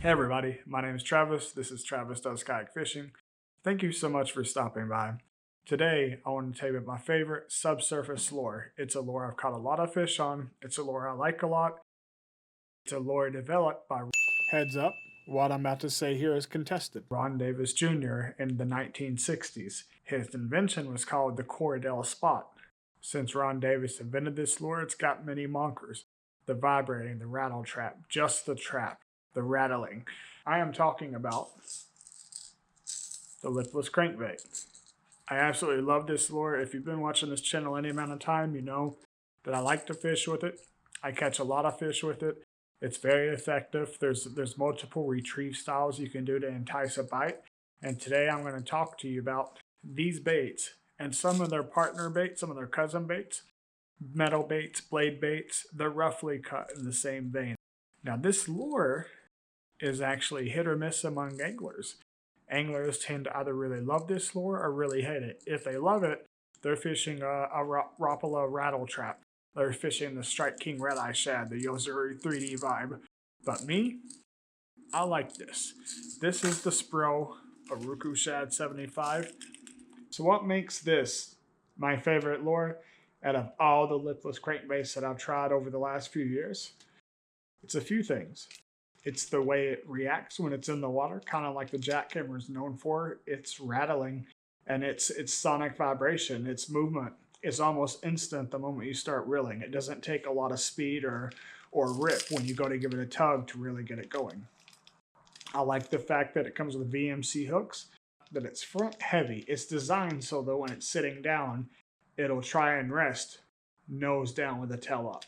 Hey everybody, my name is Travis. This is Travis Does Kayak Fishing. Thank you so much for stopping by. Today, I want to tell you about my favorite subsurface lure. It's a lure I've caught a lot of fish on. It's a lure I like a lot. It's a lure developed by Heads up, what I'm about to say here is contested. Ron Davis Jr. in the 1960s. His invention was called the Cordell Spot. Since Ron Davis invented this lure, it's got many monikers. The vibrating, the Rattletrap, just the trap, the rattling. I am talking about the Lipless crankbait. I absolutely love this lure. If you've been watching this channel any amount of time, you know that I like to fish with it. I catch a lot of fish with it. It's very effective. There's multiple retrieve styles you can do to entice a bite. And today I'm going to talk to you about these baits and some of their partner baits, some of their cousin baits, metal baits, blade baits. They're roughly cut in the same vein. Now this lure is actually hit or miss among anglers. Anglers tend to either really love this lure or really hate it. If they love it, they're fishing a Rapala Rattletrap. They're fishing the Strike King Red Eye Shad, the Yozuri 3D vibe. But me, I like this. This is the Spro Aruku Shad 75. So what makes this my favorite lure out of all the lipless crankbaits that I've tried over the last few years? It's a few things. It's the way it reacts when it's in the water, kind of like the jackhammer is known for. It's rattling and it's sonic vibration, its movement is almost instant the moment you start reeling. It doesn't take a lot of speed or rip when you go to give it a tug to really get it going. I like the fact that it comes with VMC hooks, that it's front heavy. It's designed so that when it's sitting down, it'll try and rest nose down with the tail up.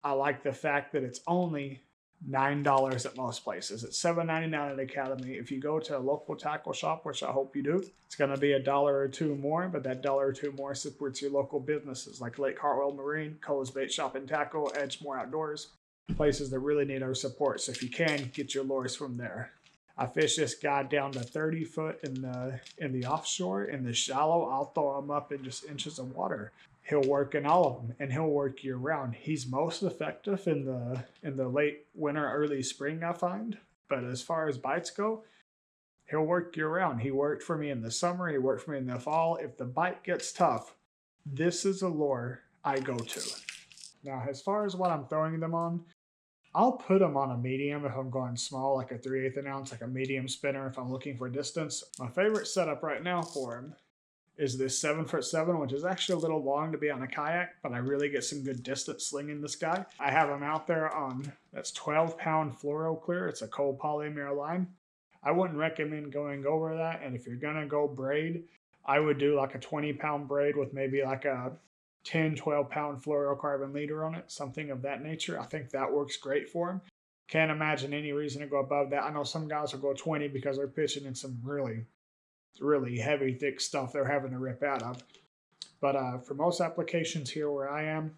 I like the fact that it's only $9 at most places. It's $7.99 at Academy. If you go to a local tackle shop, which I hope you do, it's going to be $1 or $2 more, but that $1 or $2 more supports your local businesses like Lake Hartwell Marine, Cole's Bait Shop and Tackle, Edgemore Outdoors, places that really need our support. So if you can, get your lures from there. I fish this guy down to 30 foot in the offshore. In the shallow, I'll throw him up in just inches of water. He'll work in all of them, and he'll work year round. He's most effective in the late winter, early spring, I find. But as far as bites go, he'll work year round. He worked for me in the summer. He worked for me in the fall. If the bite gets tough, this is a lure I go to. Now, as far as what I'm throwing them on, I'll put them on a medium if I'm going small, like a 3/8 ounce, like a medium spinner if I'm looking for distance. My favorite setup right now for him is this 7'7", which is actually a little long to be on a kayak, but I really get some good distance slinging this guy. I have him out there on, that's 12-pound fluoro clear. It's a cold polymer line. I wouldn't recommend going over that, and if you're gonna go braid, I would do like a 20-pound braid with maybe like a 10-12-pound fluorocarbon leader on it, something of that nature. I think that works great for him. Can't imagine any reason to go above that. I know some guys will go 20 because they're pitching in some really heavy, thick stuff they're having to rip out of. But for most applications here where I am,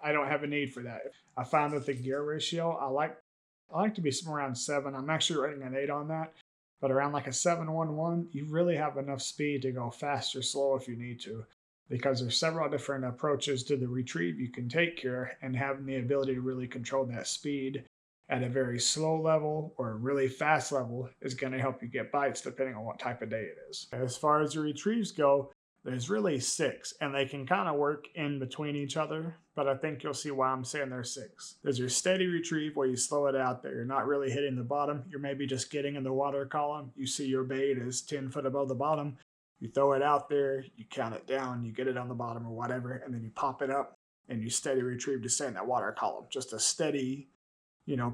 I don't have a need for that. I found that the gear ratio, I like to be somewhere around 7. I'm actually rating an 8 on that. But around like a 7.11, you really have enough speed to go fast or slow if you need to. Because there's several different approaches to the retrieve you can take here, and having the ability to really control that speed at a very slow level or a really fast level is going to help you get bites depending on what type of day it is. As far as the retrieves go, there's really 6, and they can kind of work in between each other, but I think you'll see why I'm saying there's 6. There's your steady retrieve where you slow it out there. You're not really hitting the bottom. You're maybe just getting in the water column. You see your bait is 10 foot above the bottom. You throw it out there, you count it down, you get it on the bottom or whatever, and then you pop it up and you steady retrieve to stay in that water column. Just a steady,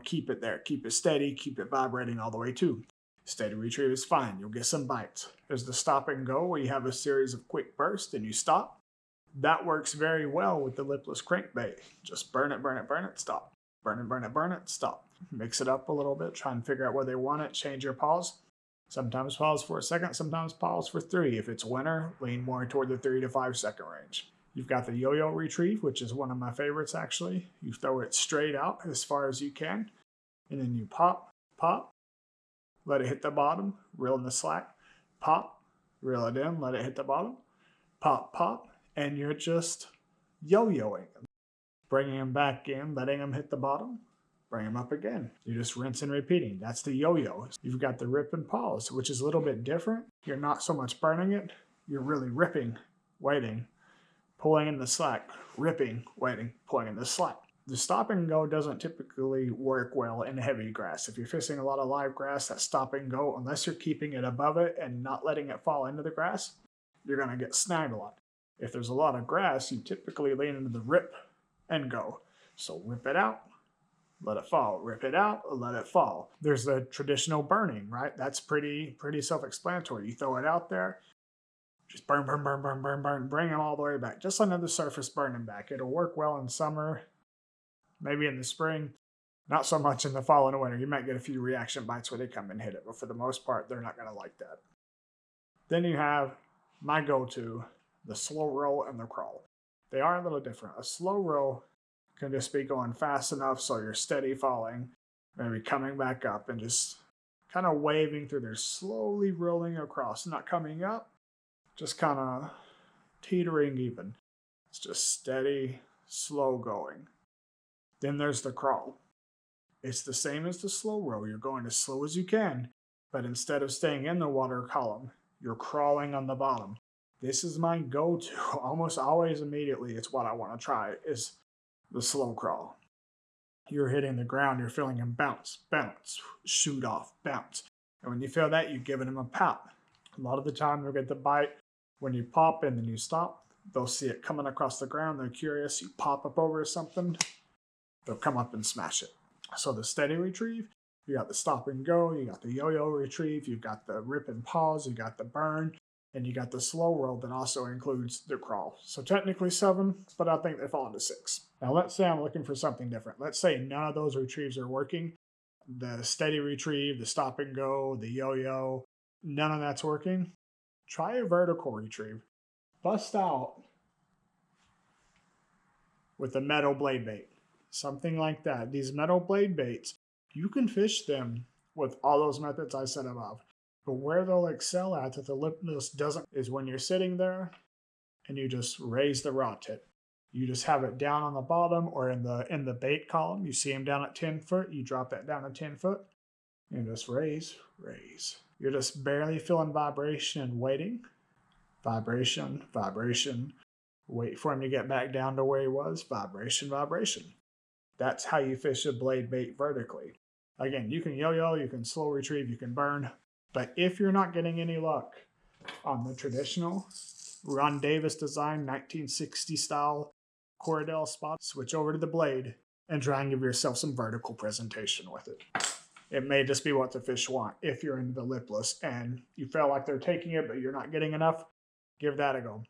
keep it there. Keep it steady, keep it vibrating all the way to. Steady retrieve is fine. You'll get some bites. There's the stop and go where you have a series of quick bursts and you stop. That works very well with the lipless crankbait. Just burn it, stop. Burn it, stop. Mix it up a little bit, try and figure out where they want it, change your pause. Sometimes pause for a second, sometimes pause for 3. If it's winter, lean more toward the 3 to 5 second range. You've got the yo-yo retrieve, which is one of my favorites actually. You throw it straight out as far as you can, and then you pop, let it hit the bottom, reel in the slack, pop, reel it in, let it hit the bottom, pop, and you're just yo-yoing them. Bringing them back in, letting them hit the bottom, bring them up again. You just rinse and repeating. That's the yo-yo. You've got the rip and pause, which is a little bit different. You're not so much burning it. You're really ripping, waiting, pulling in the slack, ripping, waiting, pulling in the slack. The stop and go doesn't typically work well in heavy grass. If you're fishing a lot of live grass, that stop and go, unless you're keeping it above it and not letting it fall into the grass, you're going to get snagged a lot. If there's a lot of grass, you typically lean into the rip and go. So rip it out, let it fall. Rip it out, let it fall. There's the traditional burning, right? That's pretty self-explanatory. You throw it out there, just burn, burn, burn, burn, burn, burn, bring them all the way back. Just another surface burning back. It'll work well in summer, maybe in the spring, not so much in the fall and winter. You might get a few reaction bites where they come and hit it, but for the most part, they're not going to like that. Then you have my go-to, the slow roll and the crawl. They are a little different. A slow roll can just be going fast enough so you're steady falling, maybe coming back up and just kind of waving through there, slowly rolling across, not coming up, just kind of teetering even. It's just steady, slow going. Then there's the crawl. It's the same as the slow roll. You're going as slow as you can, but instead of staying in the water column, you're crawling on the bottom. This is my go-to. Almost always immediately, it's what I want to try, is the slow crawl. You're hitting the ground, you're feeling him bounce, bounce, shoot off, bounce. And when you feel that, you're giving him a pop. A lot of the time, they'll get the bite. When you pop and then you stop, they'll see it coming across the ground. They're curious. You pop up over something, they'll come up and smash it. So the steady retrieve, you got the stop and go, you got the yo-yo retrieve, you've got the rip and pause, you got the burn, and you got the slow roll that also includes the crawl. So technically 7, but I think they fall into 6. Now let's say I'm looking for something different. Let's say none of those retrieves are working. The steady retrieve, the stop and go, the yo-yo, none of that's working. Try a vertical retrieve. Bust out with a metal blade bait. Something like that. These metal blade baits, you can fish them with all those methods I said above. But where they'll excel at that the Lipless doesn't is when you're sitting there and you just raise the rod tip. You just have it down on the bottom or in the bait column. You see them down at 10 foot. You drop that down to 10 foot and just raise, raise. You're just barely feeling vibration and waiting. Vibration, vibration. Wait for him to get back down to where he was. Vibration, vibration. That's how you fish a blade bait vertically. Again, you can yo-yo, you can slow retrieve, you can burn. But if you're not getting any luck on the traditional Ron Davis design 1960 style Cordell Spot, switch over to the blade and try and give yourself some vertical presentation with it. It may just be what the fish want. If you're into the lipless and you feel like they're taking it but you're not getting enough, give that a go.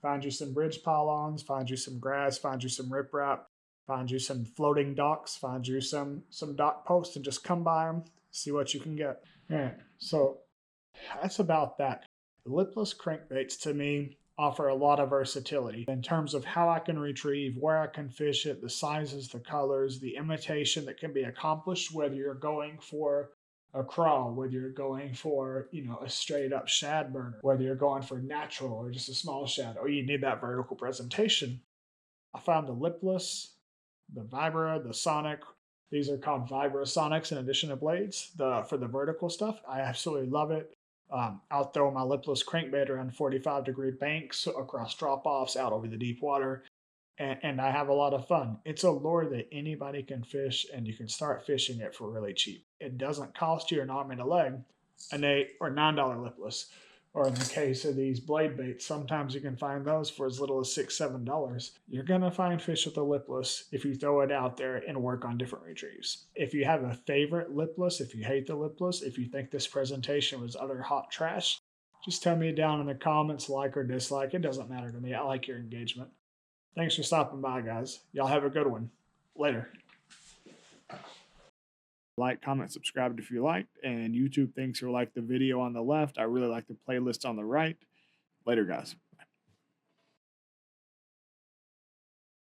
Find you some bridge pylons, find you some grass, find you some riprap, find you some floating docks, find you some dock posts, and just come by them, see what you can get. All right, so that's about that. The lipless crankbaits to me offer a lot of versatility in terms of how I can retrieve, where I can fish it, the sizes, the colors, the imitation that can be accomplished, whether you're going for a crawl, whether you're going for, a straight up shad burner, whether you're going for natural or just a small shad, or you need that vertical presentation. I found the Lipless, the Vibra, the Sonic. These are called Vibra Sonics in addition to blades. For the vertical stuff, I absolutely love it. I'll throw my Lipless crankbait around 45-degree banks across drop-offs out over the deep water. And I have a lot of fun. It's a lure that anybody can fish, and you can start fishing it for really cheap. It doesn't cost you an arm and a leg, an $8 or $9 lipless. Or in the case of these blade baits, sometimes you can find those for as little as $6, $7. You're going to find fish with a lipless if you throw it out there and work on different retrieves. If you have a favorite lipless, if you hate the lipless, if you think this presentation was utter hot trash, just tell me down in the comments, like or dislike. It doesn't matter to me. I like your engagement. Thanks for stopping by, guys. Y'all have a good one. Later. Like, comment, subscribe if you liked, and YouTube thinks you'll like the video on the left. I really like the playlist on the right. Later, guys.